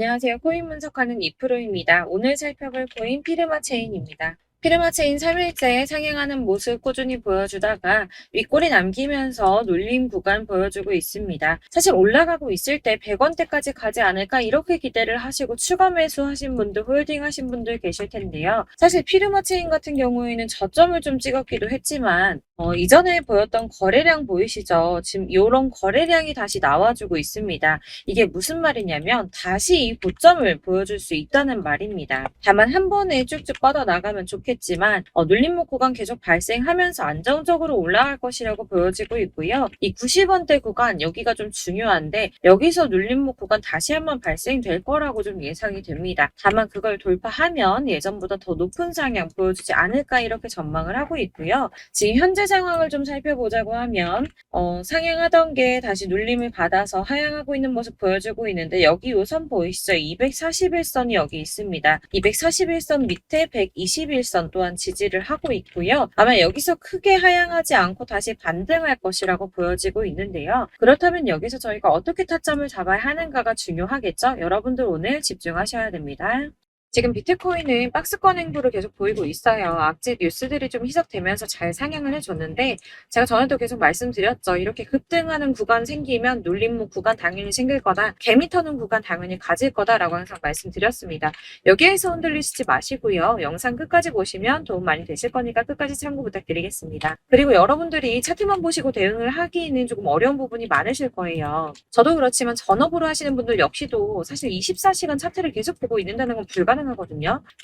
안녕하세요. 코인 분석하는 이프로입니다. 오늘 살펴볼 코인 피르마 체인입니다. 피르마 체인 3일째 상향하는 모습 꾸준히 보여주다가 윗골이 남기면서 눌림 구간 보여주고 있습니다. 사실 올라가고 있을 때 100원대까지 가지 않을까 이렇게 기대를 하시고 추가 매수하신 분들, 홀딩 하신 분들 계실 텐데요. 사실 피르마 체인 같은 경우에는 저점을 좀 찍었기도 했지만 이전에 보였던 거래량 보이시죠? 지금 이런 거래량이 다시 나와주고 있습니다. 이게 무슨 말이냐면 다시 이 고점을 보여줄 수 있다는 말입니다. 다만 한 번에 쭉쭉 뻗어나가면 좋겠지만 눌림목 구간 계속 발생하면서 안정적으로 올라갈 것이라고 보여지고 있고요. 이 90원대 구간 여기가 좀 중요한데 여기서 눌림목 구간 다시 한번 발생될 거라고 좀 예상이 됩니다. 다만 그걸 돌파하면 예전보다 더 높은 상향 보여주지 않을까 이렇게 전망을 하고 있고요. 지금 현재 상황을 좀 살펴보자고 하면 상향하던 게 다시 눌림을 받아서 하향하고 있는 모습 보여주고 있는데 여기 요선 보이시죠? 241선이 여기 있습니다. 241선 밑에 121선 또한 지지를 하고 있고요. 아마 여기서 크게 하향하지 않고 다시 반등할 것이라고 보여지고 있는데요. 그렇다면 여기서 저희가 어떻게 타점을 잡아야 하는가가 중요하겠죠? 여러분들 오늘 집중하셔야 됩니다. 지금 비트코인은 박스권 행보를 계속 보이고 있어요. 악재 뉴스들이 좀 희석되면서 잘 상향을 해줬는데 제가 전에도 계속 말씀드렸죠. 이렇게 급등하는 구간 생기면 눌림목 구간 당연히 생길 거다. 개미 터는 구간 당연히 가질 거다라고 항상 말씀드렸습니다. 여기에서 흔들리시지 마시고요. 영상 끝까지 보시면 도움 많이 되실 거니까 끝까지 참고 부탁드리겠습니다. 그리고 여러분들이 차트만 보시고 대응을 하기는 조금 어려운 부분이 많으실 거예요. 저도 그렇지만 전업으로 하시는 분들 역시도 사실 24시간 차트를 계속 보고 있는다는 건 불가능하거든요.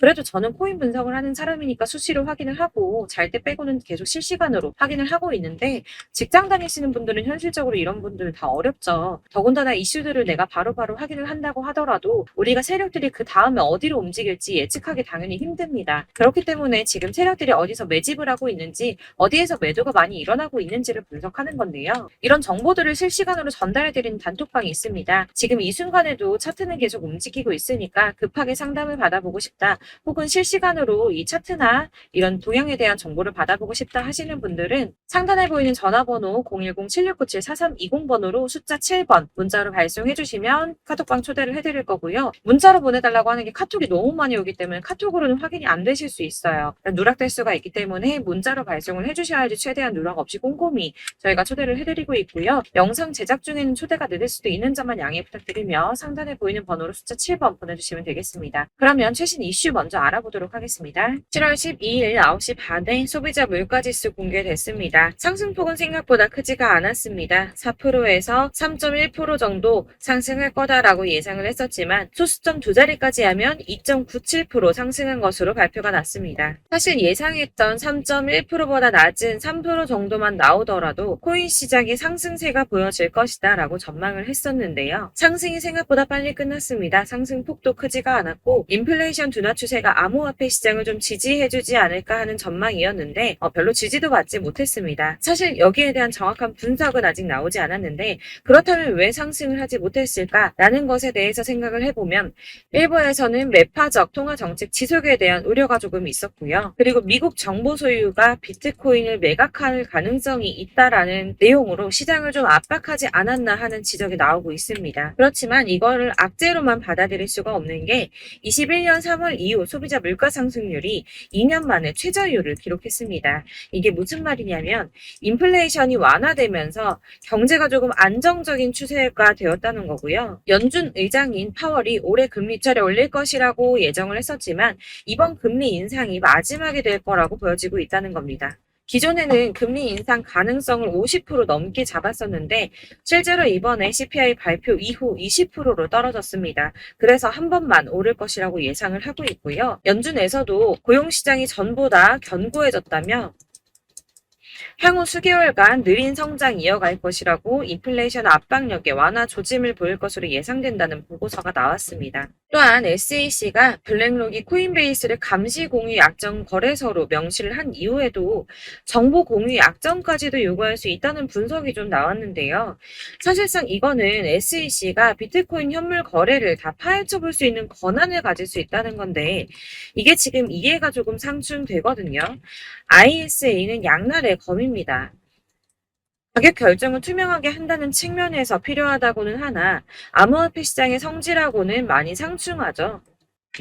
그래도 저는 코인 분석을 하는 사람이니까 수시로 확인을 하고 잘 때 빼고는 계속 실시간으로 확인을 하고 있는데 직장 다니시는 분들은 현실적으로 이런 분들 다 어렵죠. 더군다나 이슈들을 내가 바로바로 확인을 한다고 하더라도 우리가 세력들이 그 다음에 어디로 움직일지 예측하기 당연히 힘듭니다. 그렇기 때문에 지금 세력들이 어디서 매집을 하고 있는지 어디에서 매도가 많이 일어나고 있는지를 분석하는 건데요. 이런 정보들을 실시간으로 전달해드리는 단톡방이 있습니다. 지금 이 순간에도 차트는 계속 움직이고 있으니까 급하게 상담을 받아보고 싶다. 혹은 실시간으로 이 차트나 이런 동향에 대한 정보를 받아보고 싶다 하시는 분들은 상단에 보이는 전화번호 010-7697-4320번으로 숫자 7번 문자로 발송해 주시면 카톡방 초대를 해드릴 거고요. 문자로 보내달라고 하는 게 카톡이 너무 많이 오기 때문에 카톡으로는 확인이 안 되실 수 있어요. 누락될 수가 있기 때문에 문자로 발송을 해주셔야지 최대한 누락 없이 꼼꼼히 저희가 초대를 해드리고 있고요. 영상 제작 중에는 초대가 늦을 수도 있는 점만 양해 부탁드리며 상단에 보이는 번호로 숫자 7번 보내주시면 되겠습니다. 그러면 최신 이슈 먼저 알아보도록 하겠습니다. 7월 12일 9시 반에 소비자 물가지수 공개됐습니다. 상승폭은 생각보다 크지가 않았습니다. 4%에서 3.1% 정도 상승할 거다라고 예상을 했었지만 소수점 두 자리까지 하면 2.97% 상승한 것으로 발표가 났습니다. 사실 예상했던 3.1%보다 낮은 3% 정도만 나오더라도 코인 시장의 상승세가 보여질 것이다 라고 전망을 했었는데요. 상승이 생각보다 빨리 끝났습니다. 상승폭도 크지가 않았고 인플레이션 둔화 추세가 암호화폐 시장을 좀 지지해주지 않을까 하는 전망이었는데 별로 지지도 받지 못했습니다. 사실 여기에 대한 정확한 분석은 아직 나오지 않았는데 그렇다면 왜 상승을 하지 못했을까라는 것에 대해서 생각을 해보면 일부에서는 매파적 통화 정책 지속에 대한 우려가 조금 있었고요. 그리고 미국 정보 소유가 비트코인을 매각할 가능성이 있다라는 내용으로 시장을 좀 압박하지 않았나 하는 지적이 나오고 있습니다. 그렇지만 이거를 악재로만 받아들일 수가 없는 게 21년 3월 이후 소비자 물가 상승률이 2년 만에 최저율을 기록했습니다. 이게 무슨 말이냐면 인플레이션이 완화되면서 경제가 조금 안정적인 추세가 되었다는 거고요. 연준 의장인 파월이 올해 금리 차례 올릴 것이라고 예정을 했었지만 이번 금리 인상이 마지막이 될 거라고 보여지고 있다는 겁니다. 기존에는 금리 인상 가능성을 50% 넘게 잡았었는데 실제로 이번에 CPI 발표 이후 20%로 떨어졌습니다. 그래서 한 번만 오를 것이라고 예상을 하고 있고요. 연준에서도 고용시장이 전보다 견고해졌다며 향후 수개월간 느린 성장 이어갈 것이라고 인플레이션 압박력에 완화 조짐을 보일 것으로 예상된다는 보고서가 나왔습니다. 또한 SEC가 블랙록이 코인베이스를 감시 공유 약정 거래소로 명시를 한 이후에도 정보 공유 약정까지도 요구할 수 있다는 분석이 좀 나왔는데요. 사실상 이거는 SEC가 비트코인 현물 거래를 다 파헤쳐 볼 수 있는 권한을 가질 수 있다는 건데 이게 지금 이해가 조금 상충되거든요. ISA는 양날의 검입니다. 가격 결정을 투명하게 한다는 측면에서 필요하다고는 하나 암호화폐 시장의 성질하고는 많이 상충하죠.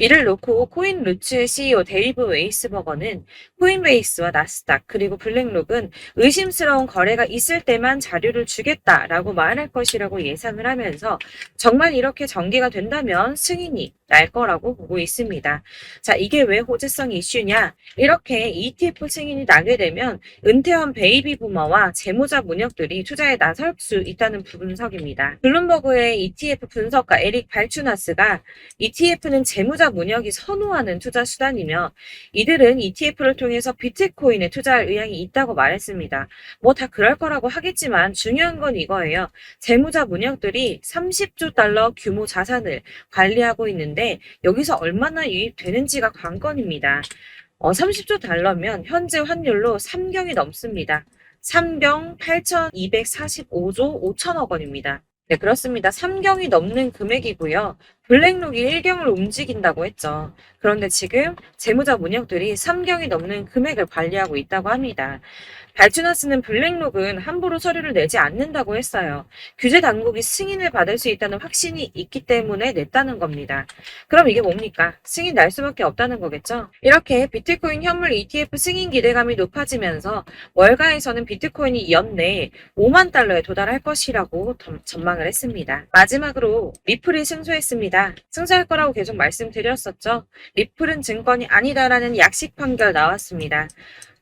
이를 놓고 코인루츠의 CEO 데이브 웨이스버거는 코인베이스와 나스닥 그리고 블랙록은 의심스러운 거래가 있을 때만 자료를 주겠다라고 말할 것이라고 예상을 하면서 정말 이렇게 전개가 된다면 승인이 날 거라고 보고 있습니다. 자, 이게 왜 호재성 이슈냐? 이렇게 ETF 승인이 나게 되면 은퇴한 베이비 부머와 재무자 문역들이 투자에 나설 수 있다는 분석입니다. 블룸버그의 ETF 분석가 에릭 발추나스가 ETF는 재무자 문역이 선호하는 투자 수단이며 이들은 ETF를 통해서 비트코인에 투자할 의향이 있다고 말했습니다. 뭐 다 그럴 거라고 하겠지만 중요한 건 이거예요. 재무자 문역들이 30조 달러 규모 자산을 관리하고 있는데 여기서 얼마나 유입되는지가 관건입니다. 30조 달러면 현재 환율로 3경이 넘습니다. 3경 8,245조 5천억 원입니다. 네, 그렇습니다. 3경이 넘는 금액이고요. 블랙록이 1경을 움직인다고 했죠. 그런데 지금 재무자 문역들이 3경이 넘는 금액을 관리하고 있다고 합니다. 발주나스는 블랙록은 함부로 서류를 내지 않는다고 했어요. 규제 당국이 승인을 받을 수 있다는 확신이 있기 때문에 냈다는 겁니다. 그럼 이게 뭡니까? 승인 날 수밖에 없다는 거겠죠? 이렇게 비트코인 현물 ETF 승인 기대감이 높아지면서 월가에서는 비트코인이 연내에 5만 달러에 도달할 것이라고 전망을 했습니다. 마지막으로 리플이 승소했습니다. 승소할 거라고 계속 말씀드렸었죠. 리플은 증권이 아니다라는 약식 판결 나왔습니다.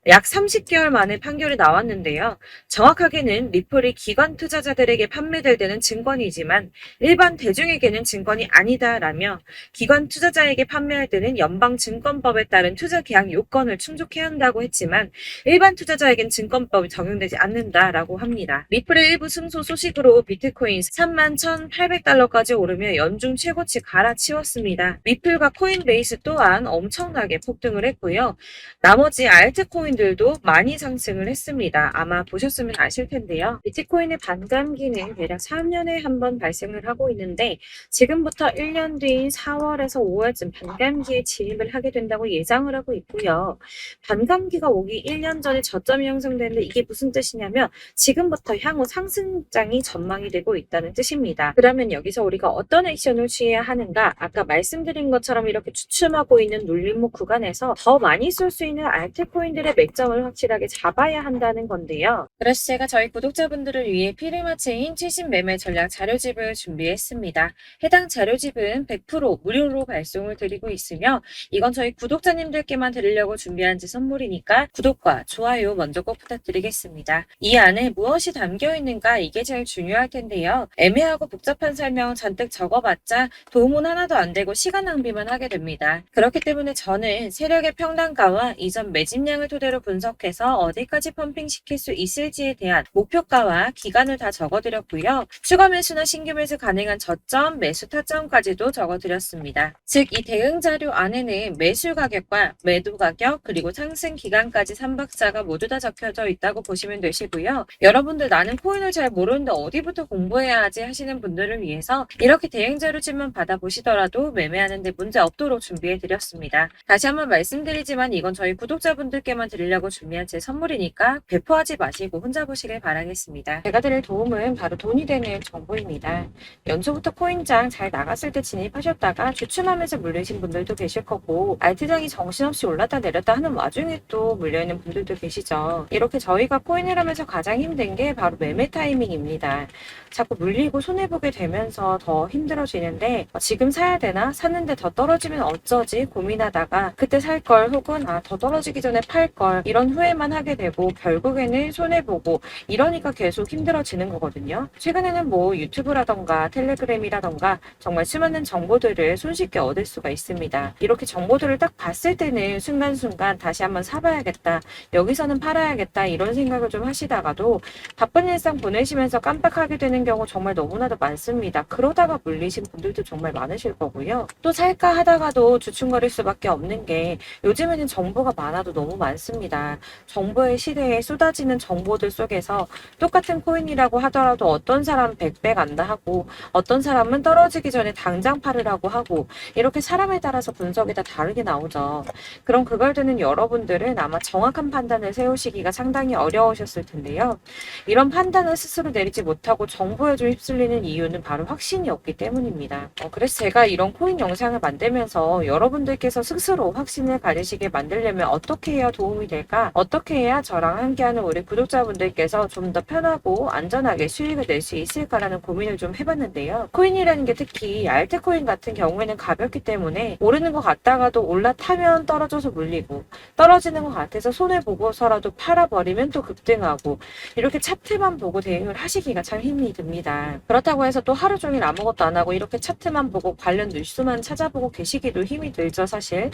약 30개월 만에 판결이 나왔는데요. 정확하게는 리플이 기관 투자자들에게 판매될 때는 증권이지만 일반 대중에게는 증권이 아니다라며 기관 투자자에게 판매할 때는 연방증권법에 따른 투자 계약 요건을 충족해야 한다고 했지만 일반 투자자에겐 증권법이 적용되지 않는다라고 합니다. 리플의 일부 승소 소식으로 비트코인 31,800달러까지 오르며 연중 최고치 갈아치웠습니다. 리플과 코인베이스 또한 엄청나게 폭등을 했고요. 나머지 알트코인들도 많이 상승을 했습니다. 아마 보셨으면 아실 텐데요. 비트코인의 반감기는 대략 3년에 한 번 발생을 하고 있는데 지금부터 1년 뒤인 4월에서 5월쯤 반감기에 진입을 하게 된다고 예상을 하고 있고요. 반감기가 오기 1년 전에 저점이 형성되는데 이게 무슨 뜻이냐면 지금부터 향후 상승장이 전망이 되고 있다는 뜻입니다. 그러면 여기서 우리가 어떤 액션을 취해야 하는가? 아까 말씀드린 것처럼 이렇게 추춤하고 있는 눌림목 구간에서 더 많이 쏠 수 있는 알트코인들의 맥점을 확실하게 잡아야 한다는 건데요. 그래서 제가 저희 구독자분들을 위해 피르마체인 최신 매매 전략 자료집을 준비했습니다. 해당 자료집은 100% 무료로 발송을 드리고 있으며 이건 저희 구독자님들께만 드리려고 준비한 제 선물이니까 구독과 좋아요 먼저 꼭 부탁드리겠습니다. 이 안에 무엇이 담겨 있는가 이게 제일 중요할 텐데요. 애매하고 복잡한 설명 잔뜩 적어봤자 도움은 하나도 안 되고 시간 낭비만 하게 됩니다. 그렇기 때문에 저는 세력의 평단가와 이전 매집량을 토대로 분석해서 어디까지 펌핑시킬 수 있을지에 대한 목표가와 기간을 다 적어드렸고요. 추가 매수나 신규 매수 가능한 저점, 매수 타점까지도 적어드렸습니다. 즉 이 대응 자료 안에는 매수 가격과 매도 가격 그리고 상승 기간까지 3박자가 모두 다 적혀져 있다고 보시면 되시고요. 여러분들 나는 코인을 잘 모르는데 어디부터 공부해야 하지 하시는 분들을 위해서 이렇게 대응 자료집만 받아보시더라도 매매하는 데 문제 없도록 준비해드렸습니다. 다시 한번 말씀드리지만 이건 저희 구독자분들께만 드리려고 준비한 제 선물이니까 배포하지 마시고 혼자 보시길 바라겠습니다. 제가 드릴 도움은 바로 돈이 되는 정보입니다. 연초부터 코인장 잘 나갔을 때 진입하셨다가 주춤하면서 물리신 분들도 계실 거고 알트장이 정신없이 올랐다 내렸다 하는 와중에 또 물려있는 분들도 계시죠. 이렇게 저희가 코인을 하면서 가장 힘든 게 바로 매매 타이밍입니다. 자꾸 물리고 손해보게 되면서 더 힘들어지는데 지금 사야 되나? 샀는데 더 떨어지면 어쩌지? 고민하다가 그때 살 걸 혹은 더 떨어지기 전에 팔 걸 이런 후회만 하게 되고 결국에는 손해보고 이러니까 계속 힘들어지는 거거든요. 최근에는 뭐 유튜브라던가 텔레그램이라던가 정말 수많은 정보들을 손쉽게 얻을 수가 있습니다. 이렇게 정보들을 딱 봤을 때는 순간순간 다시 한번 사봐야겠다. 여기서는 팔아야겠다. 이런 생각을 좀 하시다가도 바쁜 일상 보내시면서 깜빡하게 되는 경우 정말 너무나도 많습니다. 그러다가 물리신 분들도 정말 많으실 거고요. 또 살까 하다가도 주춤거릴 수밖에 없는 게 요즘에는 정보가 많아도 너무 많습니다. 없습니다. 정보의 시대에 쏟아지는 정보들 속에서 똑같은 코인이라고 하더라도 어떤 사람은 100배 간다 하고 어떤 사람은 떨어지기 전에 당장 팔으라고 하고 이렇게 사람에 따라서 분석이 다 다르게 나오죠. 그럼 그걸 듣는 여러분들은 아마 정확한 판단을 세우시기가 상당히 어려우셨을 텐데요. 이런 판단을 스스로 내리지 못하고 정보에 좀 휩쓸리는 이유는 바로 확신이 없기 때문입니다. 그래서 제가 이런 코인 영상을 만들면서 여러분들께서 스스로 확신을 가지시게 만들려면 어떻게 해야 도움이 될까? 어떻게 해야 저랑 함께하는 우리 구독자분들께서 좀 더 편하고 안전하게 수익을 낼 수 있을까라는 고민을 좀 해봤는데요. 코인이라는 게 특히 알트코인 같은 경우에는 가볍기 때문에 오르는 것 같다가도 올라타면 떨어져서 물리고 떨어지는 것 같아서 손해보고서라도 팔아버리면 또 급등하고 이렇게 차트만 보고 대응을 하시기가 참 힘이 듭니다. 그렇다고 해서 또 하루 종일 아무것도 안 하고 이렇게 차트만 보고 관련 뉴스만 찾아보고 계시기도 힘이 들죠, 사실.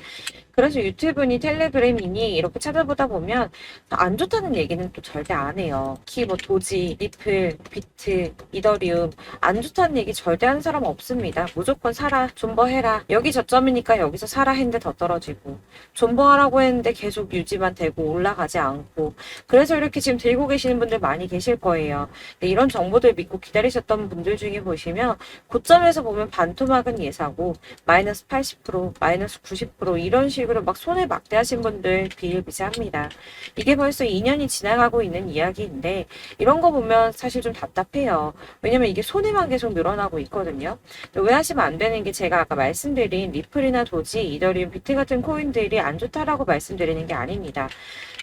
그래서 유튜브니 텔레그램이니 이렇게 찾아보다 보면 안 좋다는 얘기는 또 절대 안 해요. 특히 뭐 도지, 리플, 비트, 이더리움 안 좋다는 얘기 절대 하는 사람 없습니다. 무조건 사라, 존버해라. 여기 저점이니까 여기서 사라 했는데 더 떨어지고 존버하라고 했는데 계속 유지만 되고 올라가지 않고 그래서 이렇게 지금 들고 계시는 분들 많이 계실 거예요. 근데 이런 정보들 믿고 기다리셨던 분들 중에 보시면 고점에서 보면 반토막은 예사고 마이너스 80%, 마이너스 90% 이런 식으로 막 손해 막대하신 분들 비일비재합니다. 이게 벌써 2년이 지나가고 있는 이야기인데 이런 거 보면 사실 좀 답답해요. 왜냐면 이게 손해만 계속 늘어나고 있거든요. 오해하시면 안 되는 게 제가 아까 말씀드린 리플이나 도지, 이더리움, 비트 같은 코인들이 안 좋다라고 말씀드리는 게 아닙니다.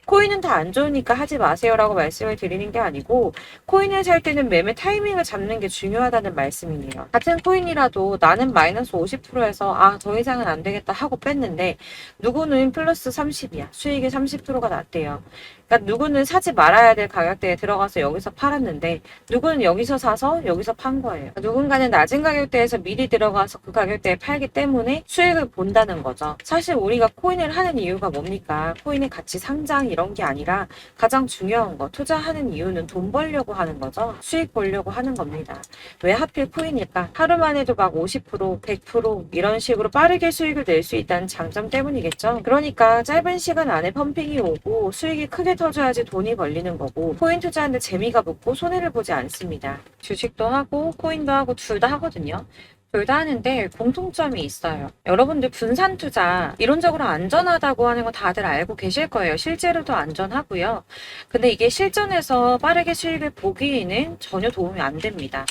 코인은 다 안 좋으니까 하지 마세요라고 말씀을 드리는 게 아니고 코인을 살 때는 매매 타이밍을 잡는 게 중요하다는 말씀이에요. 같은 코인이라도 나는 마이너스 50%에서 더 이상은 안 되겠다 하고 뺐는데 누구는 플러스 30이야. 수익이 30%가 났대요. 그러니까 누구는 사지 말아야 될 가격대에 들어가서 여기서 팔았는데 누구는 여기서 사서 여기서 판 거예요. 누군가는 낮은 가격대에서 미리 들어가서 그 가격대에 팔기 때문에 수익을 본다는 거죠. 사실 우리가 코인을 하는 이유가 뭡니까? 코인의 가치 상장 이런 게 아니라 가장 중요한 거 투자하는 이유는 돈 벌려고 하는 거죠. 수익 보려고 하는 겁니다. 왜 하필 코인일까? 하루만 해도 막 50%, 100% 이런 식으로 빠르게 수익을 낼 수 있다는 장점 때문이겠죠. 그러니까 짧은 시간 안에 펌핑이 오고 수익이 크게 터져야지 돈이 벌리는 거고 코인 투자하는데 재미가 붙고 손해를 보지 않습니다. 주식도 하고 코인도 하고 둘 다 하거든요. 둘 다 하는데 공통점이 있어요. 여러분들 분산 투자 이론적으로 안전하다고 하는 거 다들 알고 계실 거예요. 실제로도 안전하고요. 근데 이게 실전에서 빠르게 수익을 보기에는 전혀 도움이 안 됩니다.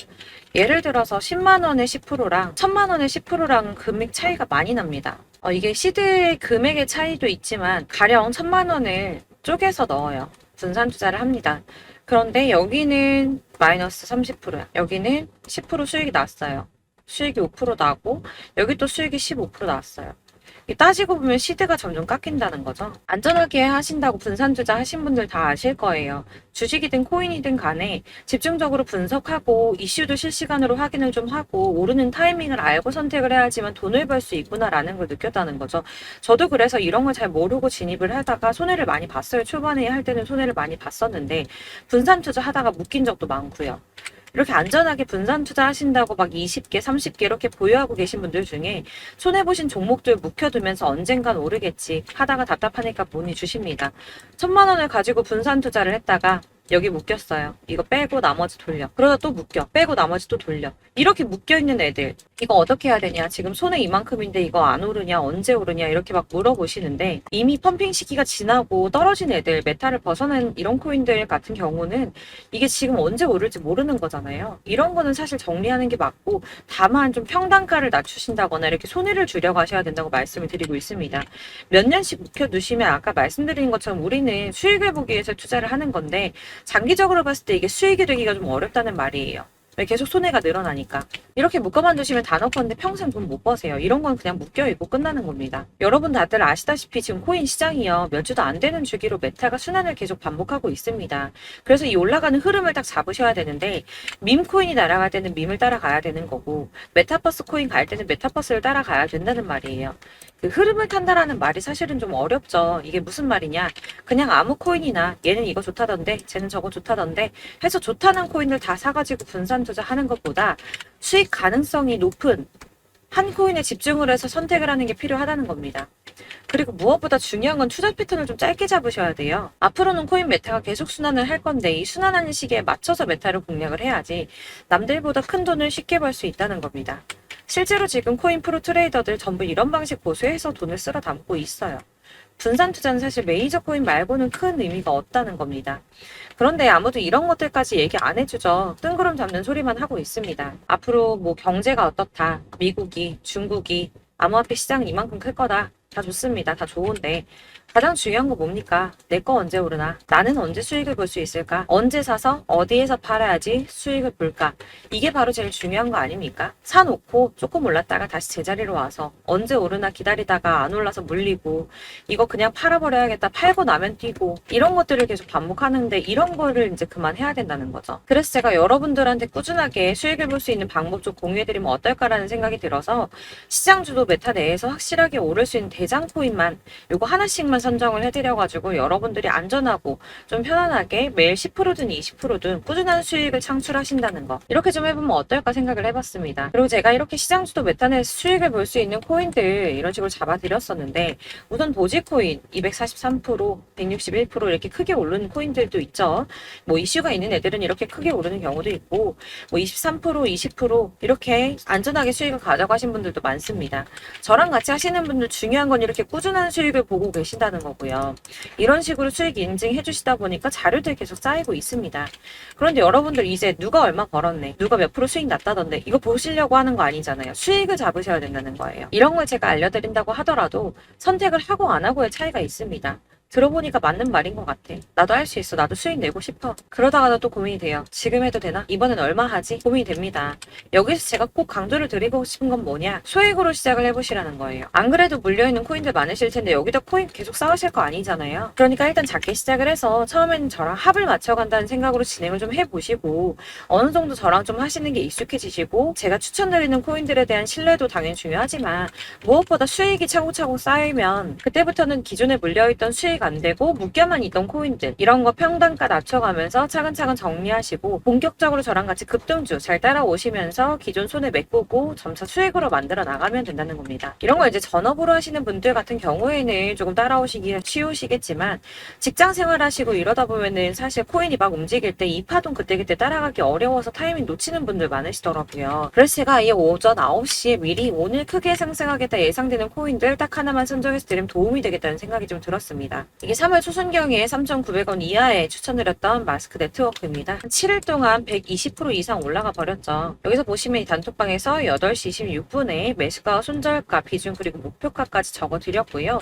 예를 들어서 10만 원의 10%랑 1000만 원의 10%랑 금액 차이가 많이 납니다. 이게 시드의 금액의 차이도 있지만 가령 1000만 원을 쪼개서 넣어요. 분산 투자를 합니다. 그런데 여기는 마이너스 30%야. 여기는 10% 수익이 났어요. 수익이 5% 나고 여기 또 수익이 15% 나왔어요. 따지고 보면 시드가 점점 깎인다는 거죠. 안전하게 하신다고 분산 투자 하신 분들 다 아실 거예요. 주식이든 코인이든 간에 집중적으로 분석하고 이슈도 실시간으로 확인을 좀 하고 오르는 타이밍을 알고 선택을 해야지만 돈을 벌 수 있구나라는 걸 느꼈다는 거죠. 저도 그래서 이런 걸 잘 모르고 진입을 하다가 손해를 많이 봤어요. 초반에 할 때는 손해를 많이 봤었는데 분산 투자 하다가 묶인 적도 많고요. 이렇게 안전하게 분산 투자하신다고 막 20개, 30개 이렇게 보유하고 계신 분들 중에 손해보신 종목들 묵혀두면서 언젠간 오르겠지 하다가 답답하니까 문의 주십니다. 1000만 원을 가지고 분산 투자를 했다가 여기 묶였어요. 이거 빼고 나머지 돌려. 그러다 또 묶여. 빼고 나머지 또 돌려. 이렇게 묶여있는 애들 이거 어떻게 해야 되냐. 지금 손해 이만큼인데 이거 안 오르냐. 언제 오르냐. 이렇게 막 물어보시는데 이미 펌핑 시기가 지나고 떨어진 애들 메타를 벗어난 이런 코인들 같은 경우는 이게 지금 언제 오를지 모르는 거잖아요. 이런 거는 사실 정리하는 게 맞고 다만 좀 평단가를 낮추신다거나 이렇게 손해를 줄여고 하셔야 된다고 말씀을 드리고 있습니다. 몇 년씩 묵혀두시면 아까 말씀드린 것처럼 우리는 수익을 보기 위해서 투자를 하는 건데 장기적으로 봤을 때 이게 수익이 되기가 좀 어렵다는 말이에요. 왜 계속 손해가 늘어나니까. 이렇게 묶어만 두시면 단어컨대 평생 돈 못 버세요. 이런 건 그냥 묶여있고 끝나는 겁니다. 여러분 다들 아시다시피 지금 코인 시장이요. 몇 주도 안 되는 주기로 메타가 순환을 계속 반복하고 있습니다. 그래서 이 올라가는 흐름을 딱 잡으셔야 되는데 밈코인이 날아갈 때는 밈을 따라가야 되는 거고 메타버스 코인 갈 때는 메타버스를 따라가야 된다는 말이에요. 그 흐름을 탄다라는 말이 사실은 좀 어렵죠. 이게 무슨 말이냐. 그냥 아무 코인이나 얘는 이거 좋다던데 쟤는 저거 좋다던데 해서 좋다는 코인을 다 사가지고 분산 투자하는 것보다 수익 가능성이 높은 한 코인에 집중을 해서 선택을 하는 게 필요하다는 겁니다. 그리고 무엇보다 중요한 건 투자 패턴을 좀 짧게 잡으셔야 돼요. 앞으로는 코인 메타가 계속 순환을 할 건데 이 순환하는 시기에 맞춰서 메타를 공략을 해야지 남들보다 큰 돈을 쉽게 벌 수 있다는 겁니다. 실제로 지금 코인 프로 트레이더들 전부 이런 방식 고수해서 돈을 쓸어 담고 있어요. 분산 투자는 사실 메이저 코인 말고는 큰 의미가 없다는 겁니다. 그런데 아무도 이런 것들까지 얘기 안 해주죠. 뜬구름 잡는 소리만 하고 있습니다. 앞으로 뭐 경제가 어떻다, 미국이, 중국이, 암호화폐 시장은 이만큼 클 거다. 다 좋습니다. 다 좋은데 가장 중요한 거 뭡니까? 내 거 언제 오르나? 나는 언제 수익을 볼 수 있을까? 언제 사서 어디에서 팔아야지 수익을 볼까? 이게 바로 제일 중요한 거 아닙니까? 사놓고 조금 올랐다가 다시 제자리로 와서 언제 오르나 기다리다가 안 올라서 물리고 이거 그냥 팔아버려야겠다 팔고 나면 뛰고 이런 것들을 계속 반복하는데 이런 거를 이제 그만해야 된다는 거죠. 그래서 제가 여러분들한테 꾸준하게 수익을 볼 수 있는 방법 좀 공유해드리면 어떨까라는 생각이 들어서 시장주도 메타 내에서 확실하게 오를 수 있는 대장 코인만 요거 하나씩만 선정을 해드려가지고 여러분들이 안전하고 좀 편안하게 매일 10%든 20%든 꾸준한 수익을 창출하신다는 거 이렇게 좀 해보면 어떨까 생각을 해봤습니다. 그리고 제가 이렇게 시장주도 메타내에서 수익을 볼 수 있는 코인들 이런 식으로 잡아드렸었는데 우선 도지코인 243%, 161% 이렇게 크게 오르는 코인들도 있죠. 뭐 이슈가 있는 애들은 이렇게 크게 오르는 경우도 있고 뭐 23%, 20% 이렇게 안전하게 수익을 가져가신 분들도 많습니다. 저랑 같이 하시는 분들 중요한 건 이렇게 꾸준한 수익을 보고 계신다는 거고요. 이런 식으로 수익 인증해 주시다 보니까 자료들이 계속 쌓이고 있습니다. 그런데 여러분들 이제 누가 얼마 벌었네, 누가 몇 프로 수익 났다던데 이거 보시려고 하는 거 아니잖아요. 수익을 잡으셔야 된다는 거예요. 이런 걸 제가 알려드린다고 하더라도 선택을 하고 안 하고의 차이가 있습니다. 들어보니까 맞는 말인 것 같아. 나도 할 수 있어. 나도 수익 내고 싶어. 그러다가도 또 고민이 돼요. 지금 해도 되나? 이번엔 얼마 하지? 고민이 됩니다. 여기서 제가 꼭 강조를 드리고 싶은 건 뭐냐? 소액으로 시작을 해보시라는 거예요. 안 그래도 물려있는 코인들 많으실 텐데 여기다 코인 계속 쌓으실 거 아니잖아요. 그러니까 일단 작게 시작을 해서 처음에는 저랑 합을 맞춰간다는 생각으로 진행을 좀 해보시고 어느 정도 저랑 좀 하시는 게 익숙해지시고 제가 추천드리는 코인들에 대한 신뢰도 당연히 중요하지만 무엇보다 수익이 차곡차곡 쌓이면 그때부터는 기존에 물려있던 수익 안 되고 묶여만 있던 코인들 이런 거 평단가 낮춰가면서 차근차근 정리하시고 본격적으로 저랑 같이 급등주 잘 따라오시면서 기존 손에 메꾸고 점차 수익으로 만들어 나가면 된다는 겁니다. 이런 걸 이제 전업으로 하시는 분들 같은 경우에는 조금 따라오시기 쉬우시겠지만 직장 생활하시고 이러다 보면은 사실 코인이 막 움직일 때 이 파동 그때그때 따라가기 어려워서 타이밍 놓치는 분들 많으시더라고요. 그래서 제가 이 오전 9시에 미리 오늘 크게 상승하겠다 예상되는 코인들 딱 하나만 선정해서 드리면 도움이 되겠다는 생각이 좀 들었습니다. 이게 3월 초순경에 3,900원 이하에 추천드렸던 마스크 네트워크입니다. 7일 동안 120% 이상 올라가 버렸죠. 여기서 보시면 이 단톡방에서 8시 26분에 매수가, 손절가, 비중 그리고 목표가까지 적어드렸고요.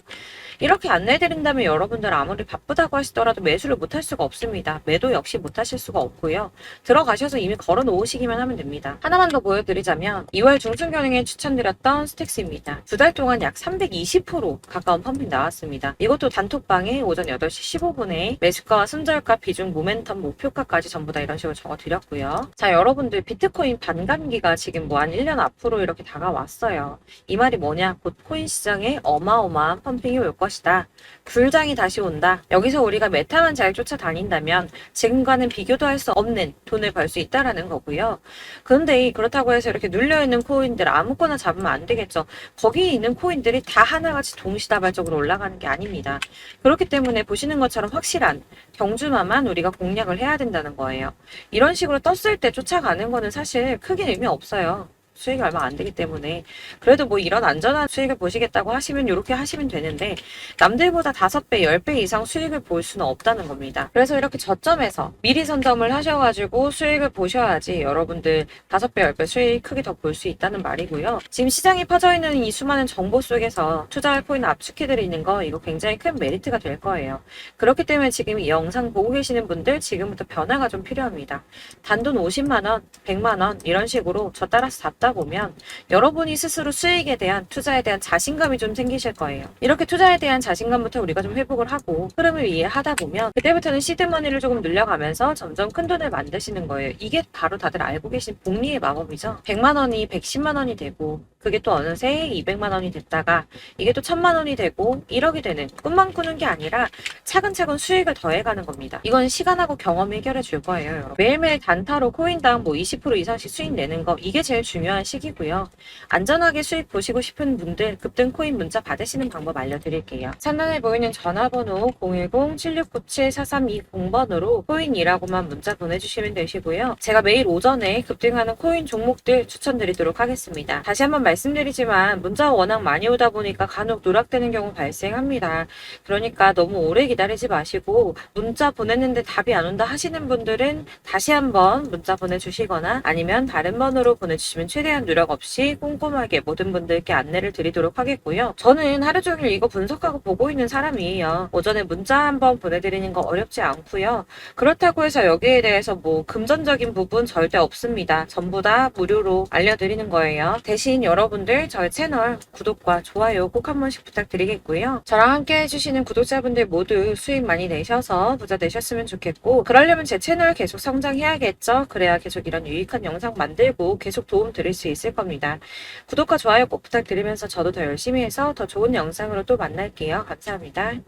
이렇게 안내해드린다면 여러분들 아무리 바쁘다고 하시더라도 매수를 못할 수가 없습니다. 매도 역시 못하실 수가 없고요. 들어가셔서 이미 걸어 놓으시기만 하면 됩니다. 하나만 더 보여드리자면 2월 중순경에 추천드렸던 스택스입니다. 2달 동안 약 320% 가까운 펌핑 나왔습니다. 이것도 단톡방에 오전 8시 15분에 매수가와 손절가, 비중, 모멘텀, 목표가까지 전부 다 이런 식으로 적어드렸고요. 자, 여러분들 비트코인 반감기가 지금 뭐 한 1년 앞으로 이렇게 다가왔어요. 이 말이 뭐냐? 곧 코인 시장에 어마어마한 펌핑이 올 것이다. 불장이 다시 온다. 여기서 우리가 메타만 잘 쫓아다닌다면 지금과는 비교도 할 수 없는 돈을 벌 수 있다라는 거고요. 그런데 그렇다고 해서 이렇게 눌려있는 코인들 아무거나 잡으면 안 되겠죠. 거기에 있는 코인들이 다 하나같이 동시다발적으로 올라가는 게 아닙니다. 그렇기 때문에 보시는 것처럼 확실한 경주마만 우리가 공략을 해야 된다는 거예요. 이런 식으로 떴을 때 쫓아가는 거는 사실 크게 의미 없어요. 수익이 얼마 안 되기 때문에. 그래도 뭐 이런 안전한 수익을 보시겠다고 하시면 이렇게 하시면 되는데 남들보다 5배, 10배 이상 수익을 볼 수는 없다는 겁니다. 그래서 이렇게 저점에서 미리 선점을 하셔가지고 수익을 보셔야지 여러분들 5배, 10배 수익 크게 더 볼 수 있다는 말이고요. 지금 시장이 퍼져있는 이 수많은 정보 속에서 투자할 코인을 압축해드리는 거 이거 굉장히 큰 메리트가 될 거예요. 그렇기 때문에 지금 이 영상 보고 계시는 분들 지금부터 변화가 좀 필요합니다. 단돈 50만원, 100만원 이런 식으로 저 따라서 잡다 보면 여러분이 스스로 수익에 대한 투자에 대한 자신감이 좀 생기실 거예요. 이렇게 투자에 대한 자신감부터 우리가 좀 회복을 하고 흐름을 이해하다 보면 그때부터는 시드머니를 조금 늘려가면서 점점 큰 돈을 만드시는 거예요. 이게 바로 다들 알고 계신 복리의 마법이죠. 100만 원이 110만 원이 되고 그게 또 어느새 200만 원이 됐다가 이게 또 1000만 원이 되고 1억이 되는, 꿈만 꾸는 게 아니라 차근차근 수익을 더해가는 겁니다. 이건 시간하고 경험이 해결해 줄 거예요, 여러분. 매일매일 단타로 코인당 뭐 20% 이상씩 수익 내는 거, 이게 제일 중요한 시기고요. 안전하게 수익 보시고 싶은 분들 급등 코인 문자 받으시는 방법 알려드릴게요. 상단에 보이는 전화번호 010-7697-4320번으로 코인이라고만 문자 보내주시면 되시고요. 제가 매일 오전에 급등하는 코인 종목들 추천드리도록 하겠습니다. 다시 한번 말씀드리지만 문자가 워낙 많이 오다 보니까 간혹 누락되는 경우 발생합니다. 그러니까 너무 오래 기다리지 마시고 문자 보냈는데 답이 안 온다 하시는 분들은 다시 한번 문자 보내주시거나 아니면 다른 번호로 보내주시면 최대한 누락 없이 꼼꼼하게 모든 분들께 안내를 드리도록 하겠고요. 저는 하루 종일 이거 분석하고 보고 있는 사람이에요. 오전에 문자 한번 보내드리는 거 어렵지 않고요. 그렇다고 해서 여기에 대해서 뭐 금전적인 부분 절대 없습니다. 전부 다 무료로 알려드리는 거예요. 대신 여러분들 저희 채널 구독과 좋아요 꼭 한 번씩 부탁드리겠고요. 저랑 함께 해주시는 구독자분들 모두 수익 많이 내셔서 부자 되셨으면 좋겠고, 그러려면 제 채널 계속 성장해야겠죠. 그래야 계속 이런 유익한 영상 만들고 계속 도움 드릴 수 있을 겁니다. 구독과 좋아요 꼭 부탁드리면서 저도 더 열심히 해서 더 좋은 영상으로 또 만날게요. 감사합니다.